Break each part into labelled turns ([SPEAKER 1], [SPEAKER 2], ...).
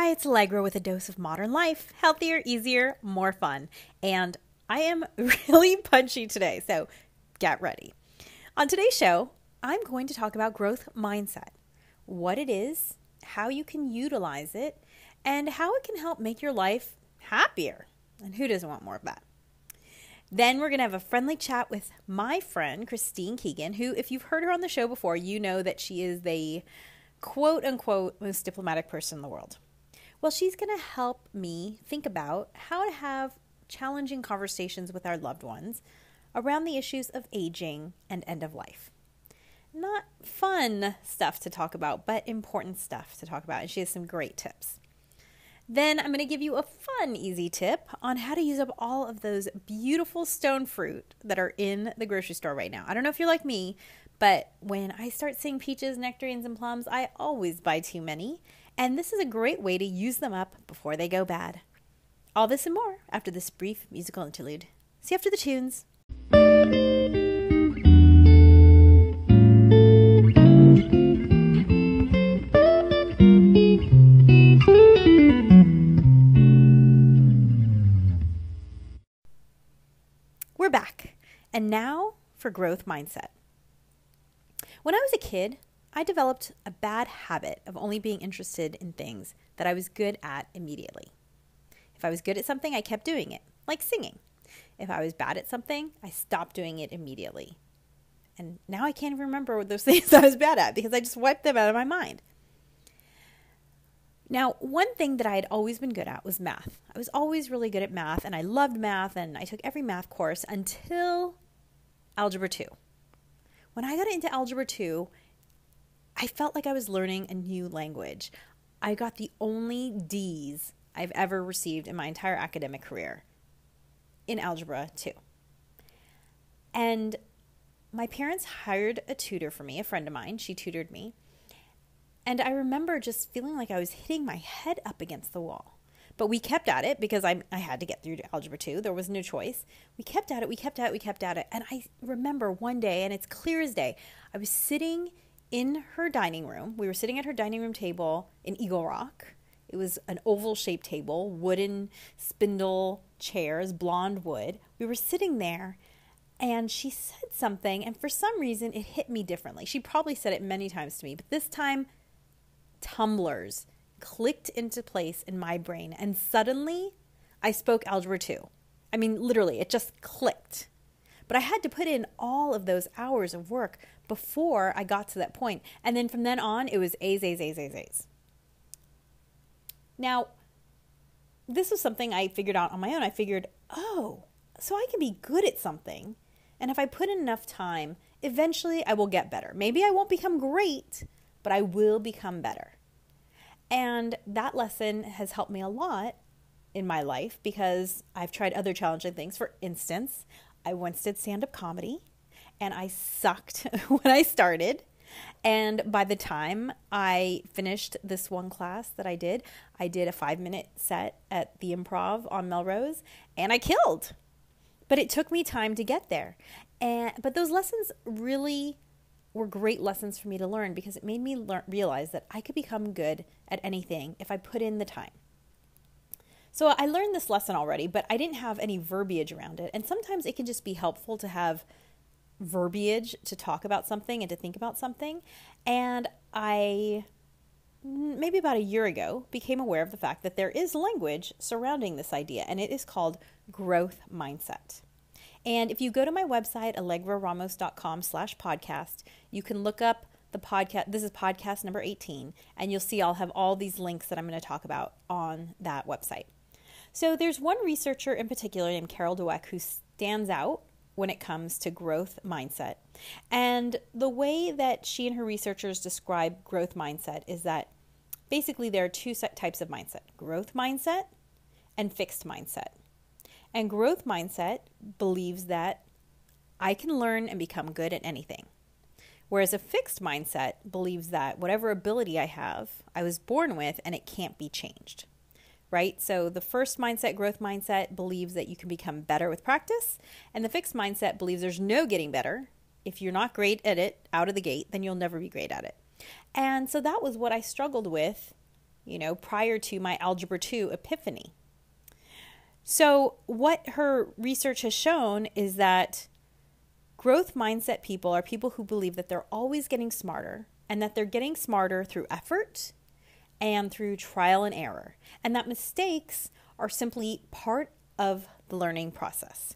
[SPEAKER 1] Hi, it's Alegre with a dose of modern life. Healthier, easier, more fun. And I am really punchy today, so get ready. On today's show, I'm going to talk about growth mindset, what it is, how you can utilize it, and how it can help make your life happier. And who doesn't want more of that? Then we're going to have a friendly chat with my friend, Christine Keegan, who, if you've heard her on the show before, you know that she is the quote-unquote most diplomatic person in the world. Well, she's going to help me think about how to have challenging conversations with our loved ones around the issues of aging and end of life. Not fun stuff to talk about, but important stuff to talk about, and she has some great tips. Then I'm going to give you a fun, easy tip on how to use up all of those beautiful stone fruit that are in the grocery store right now. I don't know if you're like me, but when I start seeing peaches, nectarines, and plums, I always buy too many. And this is a great way to use them up before they go bad. All this and more after this brief musical interlude. See you after the tunes. We're back. And now for growth mindset. When I was a kid, I developed a bad habit of only being interested in things that I was good at immediately. If I was good at something, I kept doing it, like singing. If I was bad at something, I stopped doing it immediately. And now I can't even remember those things I was bad at because I just wiped them out of my mind. Now, one thing that I had always been good at was math. I was always really good at math, and I loved math, and I took every math course until Algebra 2. When I got into Algebra 2, I felt like I was learning a new language. I got the only D's I've ever received in my entire academic career in Algebra 2. And my parents hired a tutor for me, a friend of mine. She tutored me. And I remember just feeling like I was hitting my head up against the wall. But we kept at it because I had to get through to Algebra 2. There was no choice. We kept at it. And I remember one day, and it's clear as day, I was sitting in her dining room. We were sitting at her dining room table in Eagle Rock. It was an oval-shaped table, wooden spindle chairs, blonde wood. We were sitting there, and she said something, and for some reason, it hit me differently. She probably said it many times to me, but this time, tumblers clicked into place in my brain, and suddenly, I spoke Algebra 2. I mean, literally, it just clicked. But I had to put in all of those hours of work before I got to that point. And then from then on, it was A's. Now, this was something I figured out on my own. I figured, oh, so I can be good at something. And if I put in enough time, eventually I will get better. Maybe I won't become great, but I will become better. And that lesson has helped me a lot in my life because I've tried other challenging things. For instance, I once did stand-up comedy, and I sucked when I started. And by the time I finished this one class that I did a 5-minute set at the Improv on Melrose, and I killed. But it took me time to get there. But those lessons really were great lessons for me to learn because it made me realize that I could become good at anything if I put in the time. So I learned this lesson already, but I didn't have any verbiage around it. And sometimes it can just be helpful to have verbiage to talk about something and to think about something. And I, maybe about a year ago, became aware of the fact that there is language surrounding this idea, and it is called growth mindset. And if you go to my website, alegraramos.com/podcast, you can look up the podcast. This is podcast number 18, and you'll see I'll have all these links that I'm going to talk about on that website. So there's one researcher in particular named Carol Dweck who stands out when it comes to growth mindset. And the way that she and her researchers describe growth mindset is that basically there are two types of mindset: growth mindset and fixed mindset. And growth mindset believes that I can learn and become good at anything. Whereas a fixed mindset believes that whatever ability I have, I was born with and it can't be changed. Right? So the first mindset, growth mindset, believes that you can become better with practice. And the fixed mindset believes there's no getting better. If you're not great at it out of the gate, then you'll never be great at it. And so that was what I struggled with prior to my Algebra 2 epiphany. So what her research has shown is that growth mindset people are people who believe that they're always getting smarter, and that they're getting smarter through effort and through trial and error, and that mistakes are simply part of the learning process.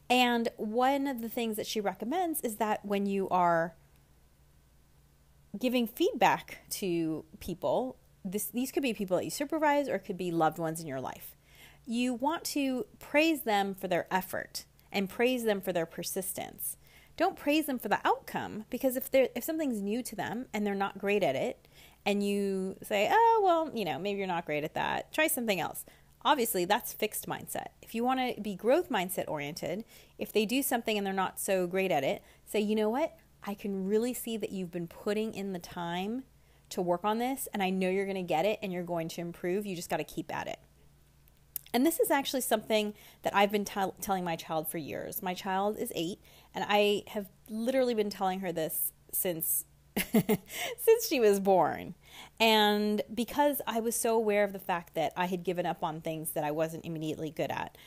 [SPEAKER 1] And one of the things that she recommends is that when you are giving feedback to people, these could be people that you supervise or it could be loved ones in your life. You want to praise them for their effort and praise them for their persistence. Don't praise them for the outcome, because if something's new to them and they're not great at it, and you say, oh, well, maybe you're not great at that, try something else. Obviously, that's fixed mindset. If you want to be growth mindset oriented, if they do something and they're not so great at it, say, you know what? I can really see that you've been putting in the time to work on this, and I know you're going to get it and you're going to improve. You just got to keep at it. And this is actually something that I've been telling my child for years. My child is 8, and I have literally been telling her this since she was born. And because I was so aware of the fact that I had given up on things that I wasn't immediately good at,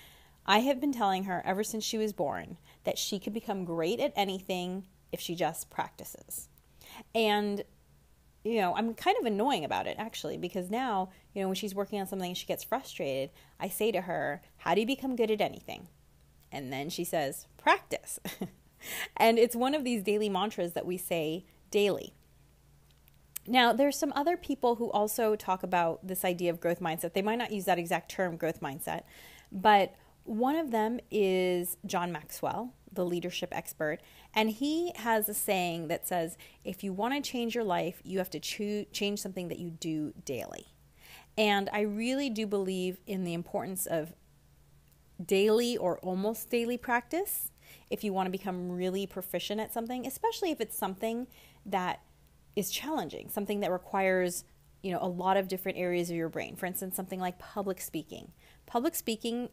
[SPEAKER 1] I have been telling her ever since she was born that she could become great at anything if she just practices. And I'm kind of annoying about it, actually, because now, when she's working on something and she gets frustrated, I say to her, how do you become good at anything? And then she says, practice. And it's one of these daily mantras that we say daily. Now, there's some other people who also talk about this idea of growth mindset. They might not use that exact term, growth mindset, but one of them is John Maxwell, the leadership expert, and he has a saying that says, if you want to change your life, you have to change something that you do daily. And I really do believe in the importance of daily or almost daily practice if you want to become really proficient at something, especially if it's something that is challenging, something that requires, a lot of different areas of your brain. For instance, something like public speaking. Public speaking,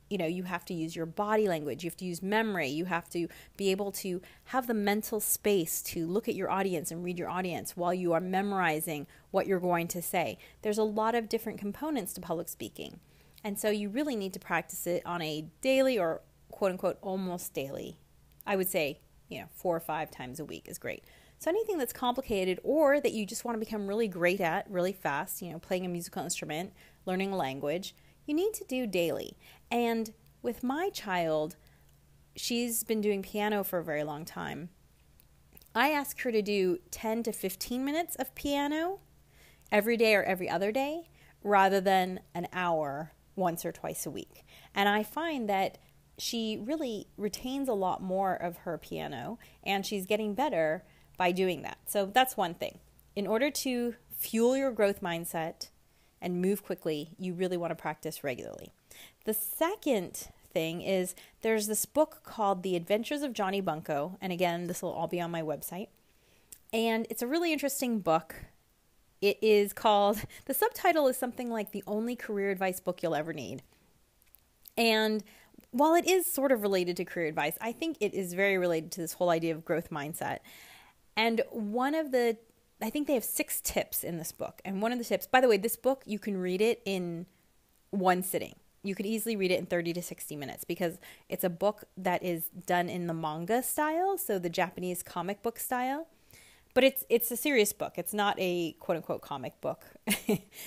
[SPEAKER 1] you have to use your body language, you have to use memory, you have to be able to have the mental space to look at your audience and read your audience while you are memorizing what you're going to say. There's a lot of different components to public speaking. And so you really need to practice it on a daily or quote unquote almost daily. I would say, 4 or 5 times a week is great. So anything that's complicated or that you just want to become really great at really fast, playing a musical instrument, learning a language, you need to do daily. And with my child, she's been doing piano for a very long time. I ask her to do 10 to 15 minutes of piano every day or every other day rather than an hour once or twice a week. And I find that she really retains a lot more of her piano, and she's getting better by doing that. So that's one thing. In order to fuel your growth mindset and move quickly, you really want to practice regularly. The second thing is there's this book called The Adventures of Johnny Bunko. And again, this will all be on my website. And it's a really interesting book. It is called, the subtitle is something like The Only Career Advice Book You'll Ever Need. And while it is sort of related to career advice, I think it is very related to this whole idea of growth mindset. And I think they have 6 tips in this book. And one of the tips, by the way, this book, you can read it in one sitting. You could easily read it in 30 to 60 minutes because it's a book that is done in the manga style, so the Japanese comic book style. But it's a serious book. It's not a quote-unquote comic book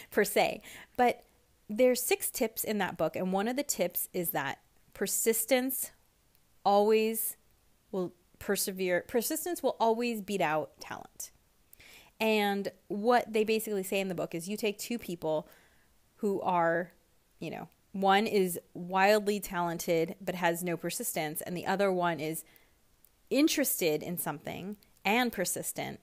[SPEAKER 1] per se. But there's 6 tips in that book, and one of the tips is that persistence always will persevere. Persistence will always beat out talent. And what they basically say in the book is you take 2 people who are, one is wildly talented but has no persistence, and the other one is interested in something and persistent,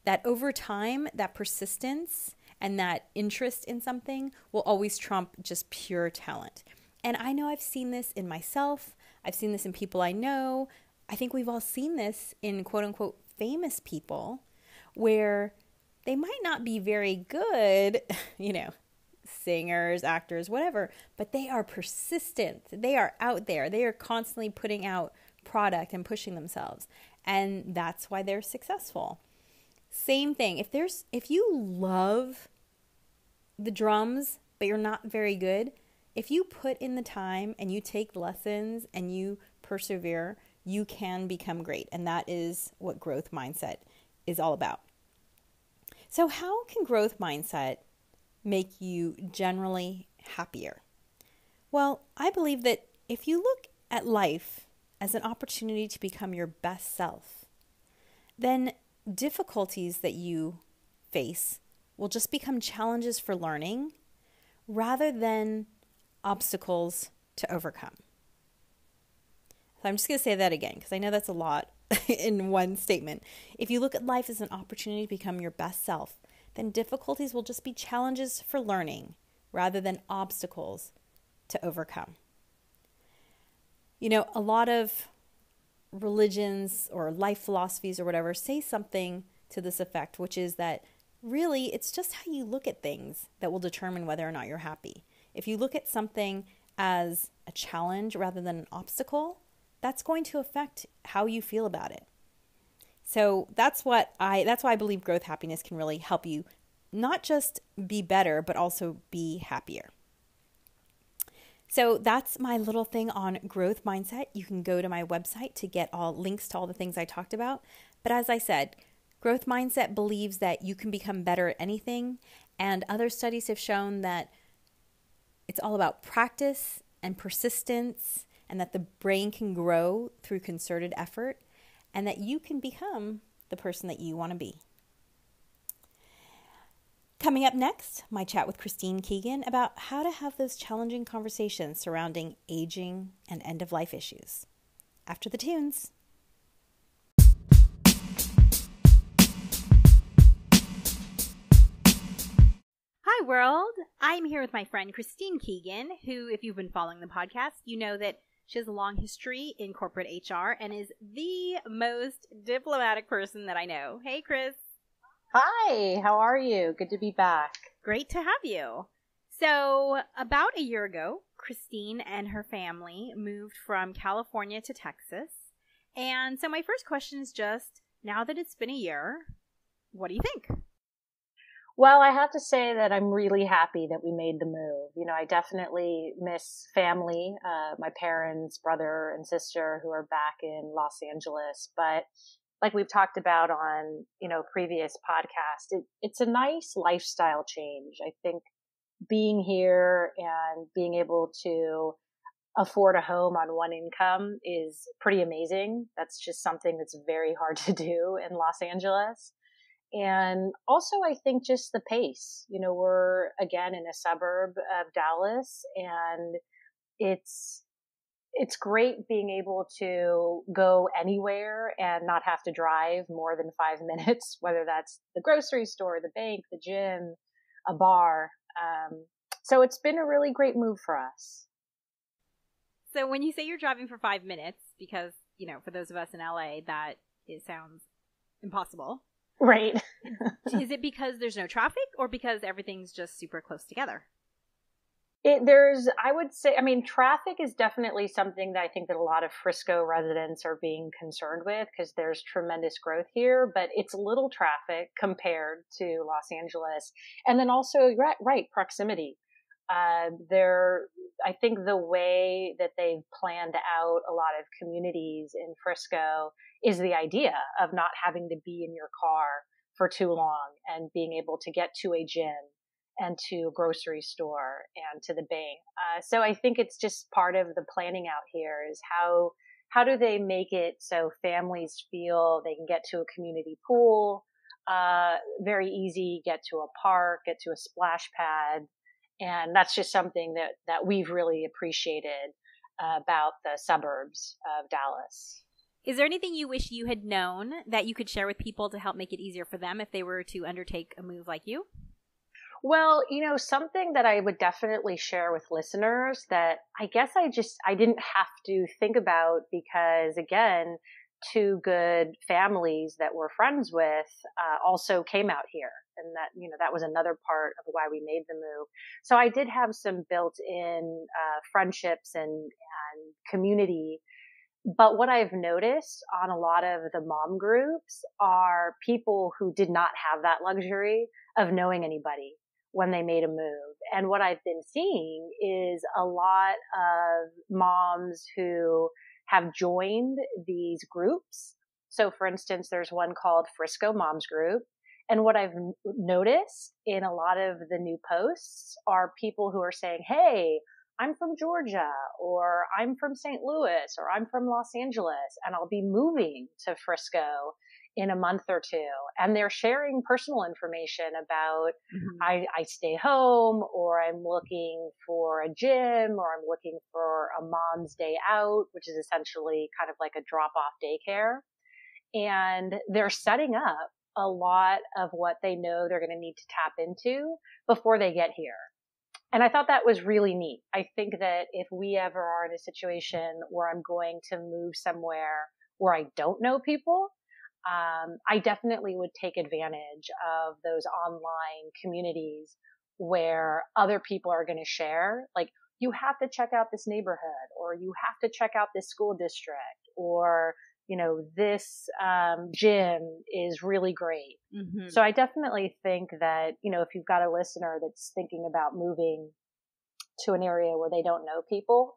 [SPEAKER 1] that over time, that persistence and that interest in something will always trump just pure talent. And I know I've seen this in myself. I've seen this in people I know. I think we've all seen this in quote-unquote famous people where they might not be very good, singers, actors, whatever, but they are persistent. They are out there. They are constantly putting out product and pushing themselves. And that's why they're successful. Same thing. If you love the drums, but you're not very good, if you put in the time and you take lessons and you persevere, you can become great. And that is what growth mindset is all about. So how can growth mindset make you generally happier? Well, I believe that if you look at life as an opportunity to become your best self, then difficulties that you face will just become challenges for learning rather than obstacles to overcome. So I'm just going to say that again because I know that's a lot in one statement. If you look at life as an opportunity to become your best self, then difficulties will just be challenges for learning rather than obstacles to overcome. You know, a lot of religions or life philosophies or whatever say something to this effect, which is that really it's just how you look at things that will determine whether or not you're happy. If you look at something as a challenge rather than an obstacle, that's going to affect how you feel about it. So that's why I believe growth happiness can really help you not just be better, but also be happier. So that's my little thing on growth mindset. You can go to my website to get all links to all the things I talked about. But as I said, growth mindset believes that you can become better at anything. And other studies have shown that it's all about practice and persistence, and that the brain can grow through concerted effort, and that you can become the person that you want to be. Coming up next, my chat with Christine Keegan about how to have those challenging conversations surrounding aging and end-of-life issues. After the tunes. Hi, world. I'm here with my friend Christine Keegan, who, if you've been following the podcast, you know that she has a long history in corporate HR and is the most diplomatic person that I know. Hey, Chris.
[SPEAKER 2] Hi, how are you? Good to be back.
[SPEAKER 1] Great to have you. So, about a year ago, Christine and her family moved from California to Texas. And so my first question is just, now that it's been a year, what do you think?
[SPEAKER 2] Well, I have to say that I'm really happy that we made the move. You know, I definitely miss family, my parents, brother and sister who are back in Los Angeles. But like we've talked about on, previous podcasts, it's a nice lifestyle change. I think being here and being able to afford a home on one income is pretty amazing. That's just something that's very hard to do in Los Angeles. And also, I think just the pace, we're again in a suburb of Dallas, and it's great being able to go anywhere and not have to drive more than 5 minutes, whether that's the grocery store, the bank, the gym, a bar. So it's been a really great move for us.
[SPEAKER 1] So when you say you're driving for 5 minutes, because, for those of us in LA, it sounds impossible.
[SPEAKER 2] Right.
[SPEAKER 1] Is it because there's no traffic or because everything's just super close together?
[SPEAKER 2] I would say, traffic is definitely something that I think that a lot of Frisco residents are being concerned with because there's tremendous growth here, but it's little traffic compared to Los Angeles. And then also, right, proximity. I think the way that they've planned out a lot of communities in Frisco is the idea of not having to be in your car for too long and being able to get to a gym and to a grocery store and to the bank. So I think it's just part of the planning out here is how do they make it so families feel they can get to a community pool, very easy, get to a park, get to a splash pad. And that's just something that we've really appreciated about the suburbs of Dallas.
[SPEAKER 1] Is there anything you wish you had known that you could share with people to help make it easier for them if they were to undertake a move like you?
[SPEAKER 2] Well, something that I would definitely share with listeners that I guess I didn't have to think about because, again, two good families that we're friends with also came out here. And that was another part of why we made the move. So I did have some built-in friendships and community. But what I've noticed on a lot of the mom groups are people who did not have that luxury of knowing anybody, when they made a move. And what I've been seeing is a lot of moms who have joined these groups. So for instance, there's one called Frisco Moms Group. And what I've noticed in a lot of the new posts are people who are saying, hey, I'm from Georgia, or I'm from St. Louis, or I'm from Los Angeles, and I'll be moving to Frisco in a month or two. And they're sharing personal information about, I stay home, or I'm looking for a gym, or I'm looking for a mom's day out, which is essentially kind of like a drop-off daycare. And they're setting up a lot of what they know they're going to need to tap into before they get here. And I thought that was really neat. I think that if we ever are in a situation where I'm going to move somewhere where I don't know people, I definitely would take advantage of those online communities where other people are going to share. Like, you have to check out this neighborhood, or you have to check out this school district, or, you know, this gym is really great. Mm-hmm. So I definitely think that, you know, if you've got a listener that's thinking about moving to an area where they don't know people,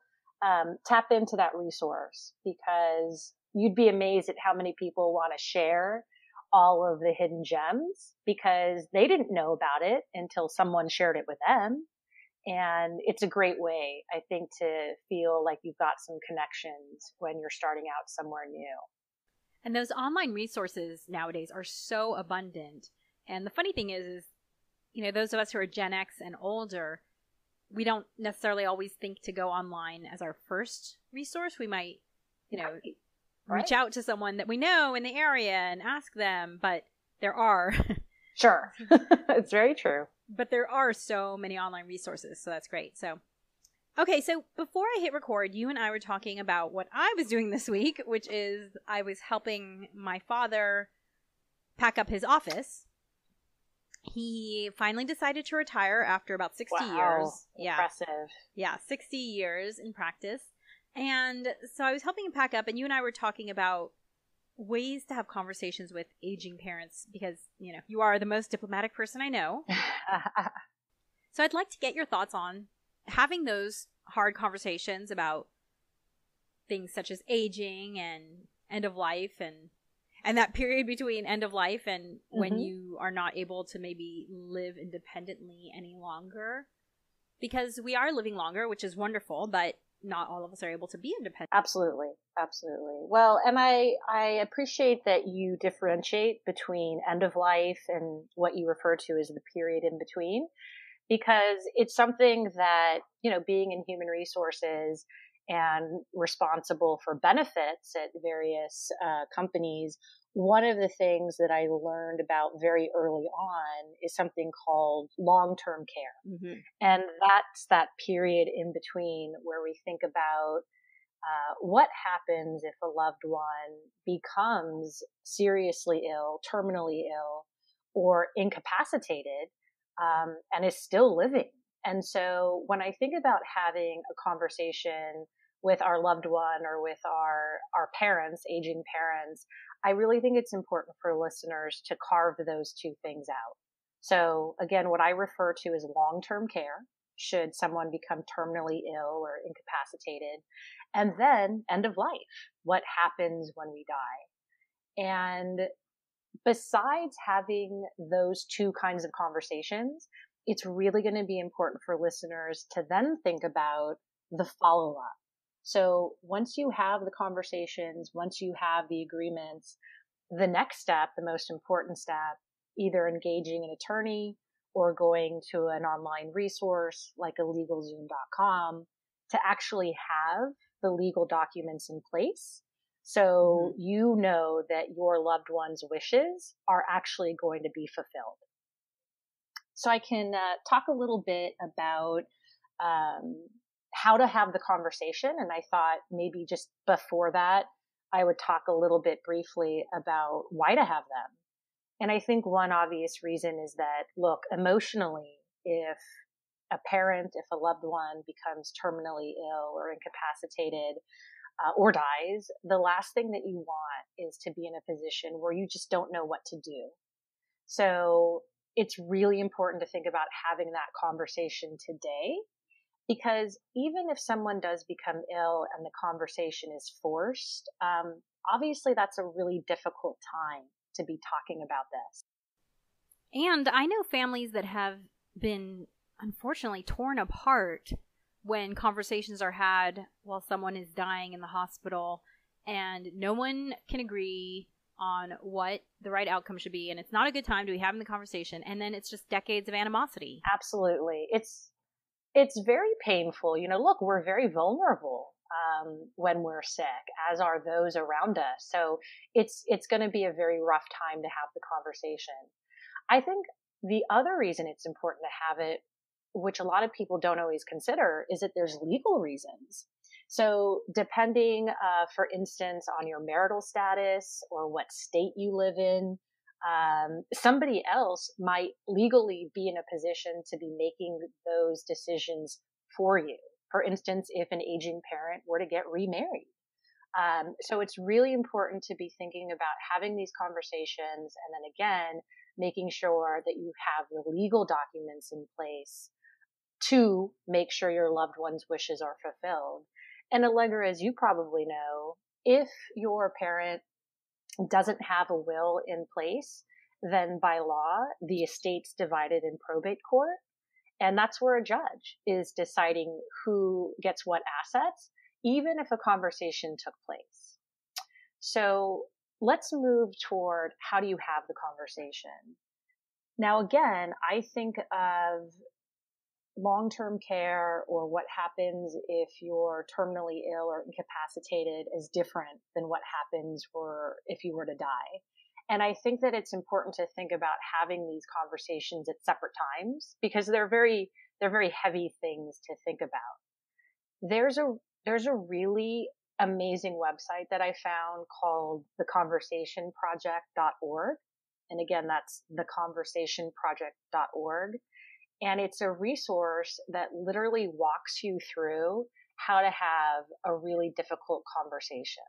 [SPEAKER 2] tap into that resource, because you'd be amazed at how many people want to share all of the hidden gems because they didn't know about it until someone shared it with them. And it's a great way, I think, to feel like you've got some connections when you're starting out somewhere new.
[SPEAKER 1] And those online resources nowadays are so abundant. And the funny thing is, you know, those of us who are Gen X and older, we don't necessarily always think to go online as our first resource. We might, you know, reach out to someone that we know in the area and ask them, but there are.
[SPEAKER 2] Sure. It's very true.
[SPEAKER 1] But there are so many online resources, so that's great. So, okay, so before I hit record, you and I were talking about what I was doing this week, which is I was helping my father pack up his office. He finally decided to retire after about 60 years.
[SPEAKER 2] Impressive.
[SPEAKER 1] Yeah, 60 years in practice. And so I was helping him pack up, and you and I were talking about ways to have conversations with aging parents because, you know, you are the most diplomatic person I know. So I'd like to get your thoughts on having those hard conversations about things such as aging and end of life and that period between end of life and when you are not able to maybe live independently any longer. Because we are living longer, which is wonderful, but not all of us are able to be independent.
[SPEAKER 2] Absolutely. Absolutely. Well, and I appreciate that you differentiate between end of life and what you refer to as the period in between, because it's something that, you know, being in human resources and responsible for benefits at various companies, one of the things that I learned about very early on is something called long-term care. Mm-hmm. And that's that period in between where we think about what happens if a loved one becomes seriously ill, terminally ill, or incapacitated, and is still living. And so when I think about having a conversation with our loved one or with our parents, aging parents, I really think it's important for listeners to carve those two things out. So again, what I refer to as long-term care, should someone become terminally ill or incapacitated, and then end of life, what happens when we die. And besides having those two kinds of conversations, it's really going to be important for listeners to then think about the follow-up. So once you have the conversations, once you have the agreements, the next step, the most important step, either engaging an attorney or going to an online resource like illegalzoom.com to actually have the legal documents in place. So you know that your loved one's wishes are actually going to be fulfilled. So I can talk a little bit about how to have the conversation. And I thought maybe just before that, I would talk a little bit briefly about why to have them. And I think one obvious reason is that, look, emotionally, if a parent, if a loved one becomes terminally ill or incapacitated or dies, the last thing that you want is to be in a position where you just don't know what to do. So it's really important to think about having that conversation today, because even if someone does become ill and the conversation is forced, obviously that's a really difficult time to be talking about this.
[SPEAKER 1] And I know families that have been unfortunately torn apart when conversations are had while someone is dying in the hospital and no one can agree on what the right outcome should be, and it's not a good time to be having the conversation, and then it's just decades of animosity.
[SPEAKER 2] Absolutely. It's very painful. Look, we're very vulnerable when we're sick, as are those around us. So it's going to be a very rough time to have the conversation. I think the other reason it's important to have it, which a lot of people don't always consider, is that there's legal reasons. So depending, for instance, on your marital status or what state you live in, somebody else might legally be in a position to be making those decisions for you. For instance, if an aging parent were to get remarried. So it's really important to be thinking about having these conversations, and then again, making sure that you have the legal documents in place to make sure your loved one's wishes are fulfilled. And Alegre, as you probably know, if your parent doesn't have a will in place, then by law, the estate's divided in probate court. And that's where a judge is deciding who gets what assets, even if a conversation took place. So let's move toward how do you have the conversation? Now, again, I think of long-term care or what happens if you're terminally ill or incapacitated is different than what happens if you were to die. And I think that it's important to think about having these conversations at separate times, because they're very heavy things to think about. There's a really amazing website that I found called theconversationproject.org. And again, that's theconversationproject.org. And it's a resource that literally walks you through how to have a really difficult conversation.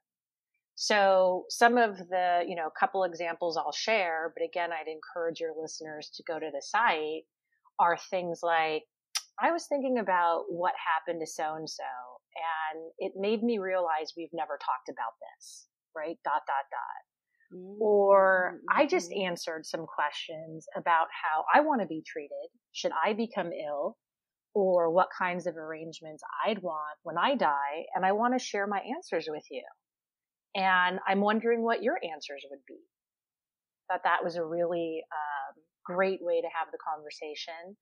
[SPEAKER 2] So some of the, couple examples I'll share, but again, I'd encourage your listeners to go to the site, are things like, I was thinking about what happened to so-and-so, and it made me realize we've never talked about this, right? ... Or I just answered some questions about how I want to be treated should I become ill, or what kinds of arrangements I'd want when I die, and I want to share my answers with you. And I'm wondering what your answers would be. That was a really great way to have the conversation.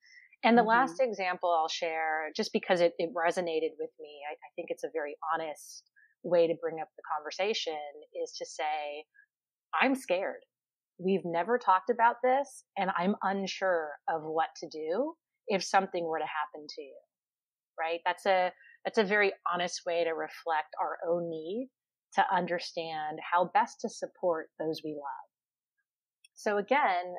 [SPEAKER 2] And the last example I'll share, just because it resonated with me, I think it's a very honest way to bring up the conversation, is to say, I'm scared. We've never talked about this, and I'm unsure of what to do if something were to happen to you, right? That's a very honest way to reflect our own need to understand how best to support those we love. So again,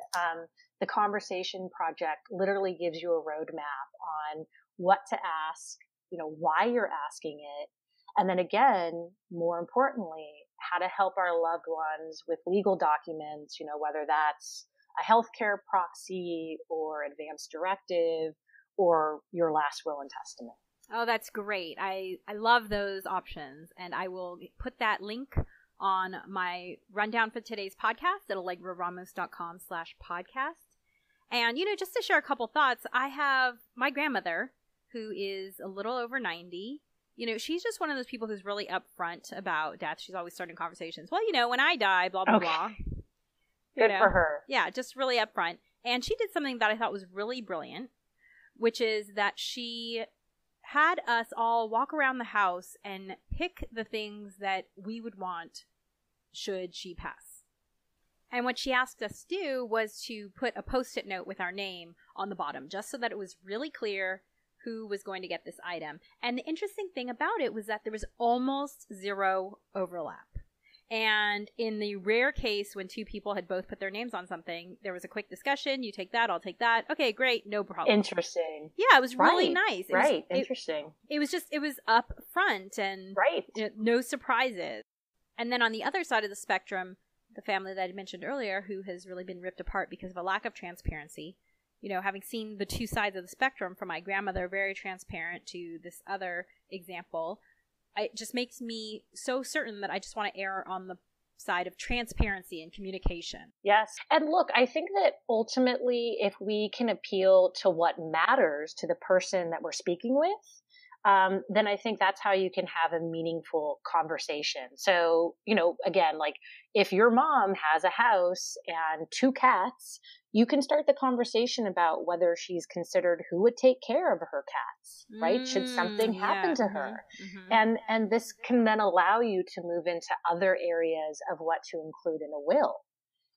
[SPEAKER 2] the Conversation Project literally gives you a roadmap on what to ask, why you're asking it, and then again, more importantly, how to help our loved ones with legal documents, whether that's a healthcare proxy or advance directive or your last will and testament.
[SPEAKER 1] Oh, that's great. I love those options, and I will put that link on my rundown for today's podcast at alegreramos.com/podcast. And, just to share a couple thoughts, I have my grandmother, who is a little over 90. She's just one of those people who's really upfront about death. She's always starting conversations. Well, when I die, blah, blah, blah.
[SPEAKER 2] Good for her.
[SPEAKER 1] Yeah, just really upfront. And she did something that I thought was really brilliant, which is that she had us all walk around the house and pick the things that we would want should she pass. And what she asked us to do was to put a Post-it note with our name on the bottom, just so that it was really clear who was going to get this item. And the interesting thing about it was that there was almost zero overlap. And in the rare case when two people had both put their names on something, there was a quick discussion. You take that, I'll take that. Okay, great, no problem.
[SPEAKER 2] Interesting.
[SPEAKER 1] Yeah, it was really nice.
[SPEAKER 2] Interesting.
[SPEAKER 1] It was up front and no surprises. And then on the other side of the spectrum, the family that I mentioned earlier, who has really been ripped apart because of a lack of transparency. You know, having seen the two sides of the spectrum, from my grandmother, very transparent, to this other example, it just makes me so certain that I just want to err on the side of transparency and communication.
[SPEAKER 2] Yes. And look, I think that ultimately, if we can appeal to what matters to the person that we're speaking with, then I think that's how you can have a meaningful conversation. So, you know, again, like if your mom has a house and 2 cats, you can start the conversation about whether she's considered who would take care of her cats, right? Should something happen to her? And this can then allow you to move into other areas of what to include in a will.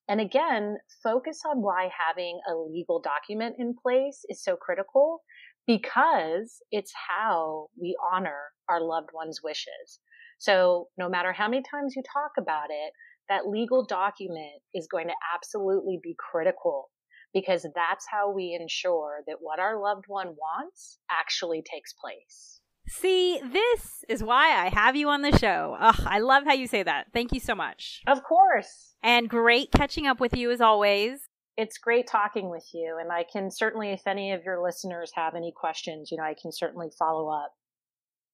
[SPEAKER 2] And again, focus on why having a legal document in place is so critical, because it's how we honor our loved one's wishes. So no matter how many times you talk about it, that legal document is going to absolutely be critical, because that's how we ensure that what our loved one wants actually takes place.
[SPEAKER 1] See, this is why I have you on the show. Ugh, I love how you say that. Thank you so much.
[SPEAKER 2] Of course.
[SPEAKER 1] And great catching up with you as always.
[SPEAKER 2] It's great talking with you. And I can certainly, if any of your listeners have any questions, you know, I can certainly follow up.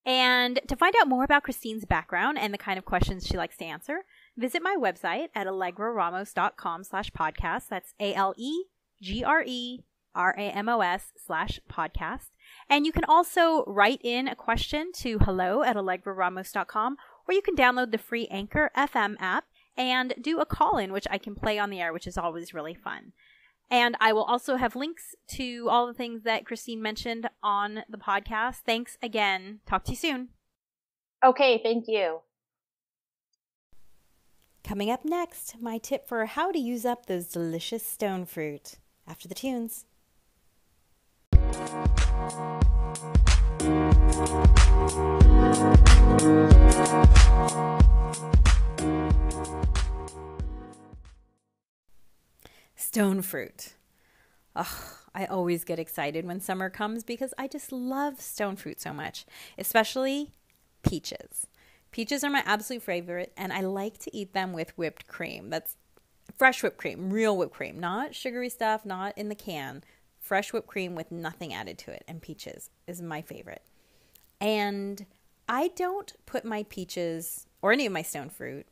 [SPEAKER 1] And to find out more about Christine's background and the kind of questions she likes to answer, visit my website at alegreramos.com/podcast. That's ALEGRERAMOS/podcast. And you can also write in a question to hello@alegreramos.com, or you can download the free Anchor FM app and do a call-in, which I can play on the air, which is always really fun. And I will also have links to all the things that Christine mentioned on the podcast. Thanks again. Talk to you soon.
[SPEAKER 2] Okay, thank you.
[SPEAKER 1] Coming up next, my tip for how to use up those delicious stone fruit. After the tunes. Stone fruit. Ugh, I always get excited when summer comes because I just love stone fruit so much, especially peaches. Peaches are my absolute favorite, and I like to eat them with whipped cream. That's fresh whipped cream, real whipped cream, not sugary stuff, not in the can. Fresh whipped cream with nothing added to it, and peaches is my favorite. And I don't put my peaches or any of my stone fruit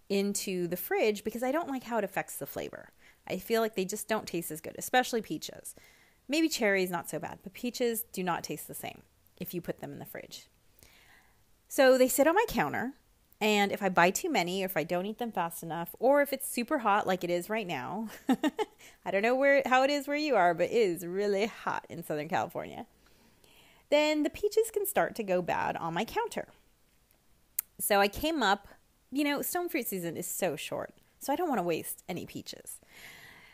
[SPEAKER 1] into the fridge because I don't like how it affects the flavor. I feel like they just don't taste as good, especially peaches. Maybe cherries, not so bad, but peaches do not taste the same if you put them in the fridge. So they sit on my counter, and if I buy too many, or if I don't eat them fast enough, or if it's super hot like it is right now, I don't know how it is where you are, but it is really hot in Southern California, then the peaches can start to go bad on my counter. So I came up, stone fruit season is so short, so I don't want to waste any peaches.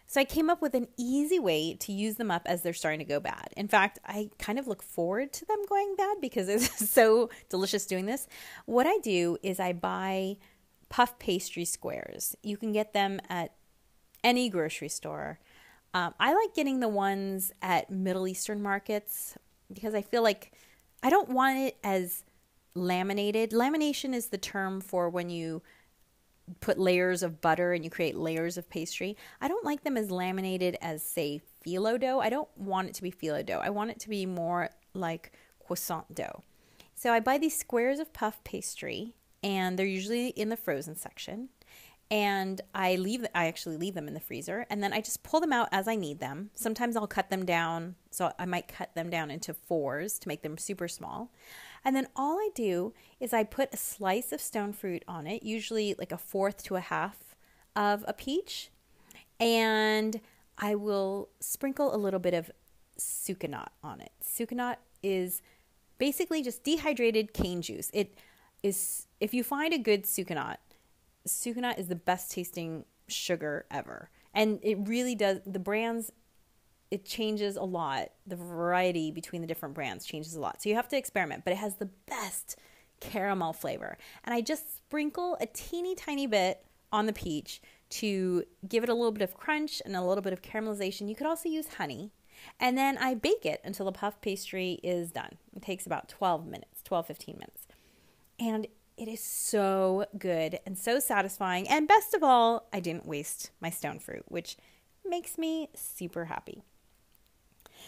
[SPEAKER 1] So I came up with an easy way to use them up as they're starting to go bad. In fact, I kind of look forward to them going bad because it's so delicious doing this. What I do is I buy puff pastry squares. You can get them at any grocery store. I like getting the ones at Middle Eastern markets because I feel like I don't want it as laminated. Lamination is the term for when you put layers of butter and you create layers of pastry. I don't like them as laminated as, say, phyllo dough. I don't want it to be phyllo dough. I want it to be more like croissant dough. So I buy these squares of puff pastry, and they're usually in the frozen section. And I actually leave them in the freezer, and then I just pull them out as I need them. Sometimes I'll cut them down, so I might cut them down into 4s to make them super small. And then all I do is I put a slice of stone fruit on it, usually like 1/4 to 1/2 of a peach, and I will sprinkle a little bit of sucanat on it. Sucanat is basically just dehydrated cane juice. It is, if you find a good sucanat is the best tasting sugar ever. And it really does, the brands, it changes a lot. The variety between the different brands changes a lot. So you have to experiment, but it has the best caramel flavor. And I just sprinkle a teeny tiny bit on the peach to give it a little bit of crunch and a little bit of caramelization. You could also use honey. And then I bake it until the puff pastry is done. It takes about 12 minutes, 12, 15 minutes. And It is so good and so satisfying. And best of all, I didn't waste my stone fruit, which makes me super happy.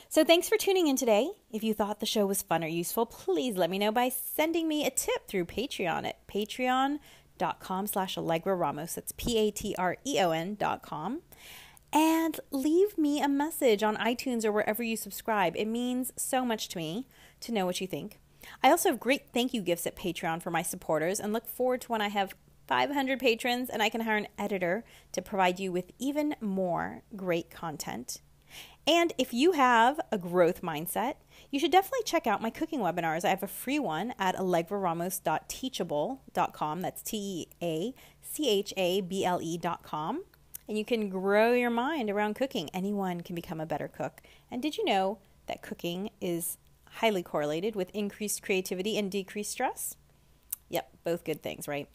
[SPEAKER 1] So thanks for tuning in today. If you thought the show was fun or useful, please let me know by sending me a tip through Patreon at patreon.com/Alegre Ramos. That's patreon.com. And leave me a message on iTunes or wherever you subscribe. It means so much to me to know what you think. I also have great thank you gifts at Patreon for my supporters and look forward to when I have 500 patrons and I can hire an editor to provide you with even more great content. And if you have a growth mindset, you should definitely check out my cooking webinars. I have a free one at alegreramos.teachable.com. That's TEACHABLE.com. And you can grow your mind around cooking. Anyone can become a better cook. And did you know that cooking is highly correlated with increased creativity and decreased stress? Yep, both good things, right?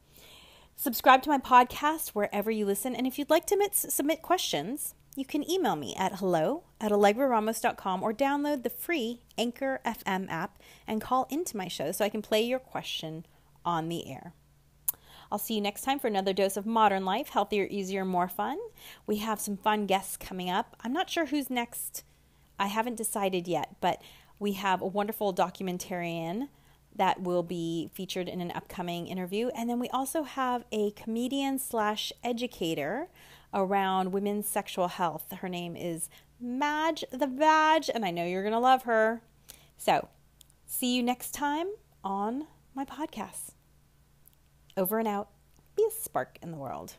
[SPEAKER 1] Subscribe to my podcast wherever you listen. And if you'd like to submit questions, you can email me at hello@alegreramos.com or download the free Anchor FM app and call into my show so I can play your question on the air. I'll see you next time for another dose of modern life, healthier, easier, more fun. We have some fun guests coming up. I'm not sure who's next. I haven't decided yet, but we have a wonderful documentarian that will be featured in an upcoming interview. And then we also have a comedian/educator around women's sexual health. Her name is Madge the Badge, and I know you're going to love her. So, see you next time on my podcast. Over and out. Be a spark in the world.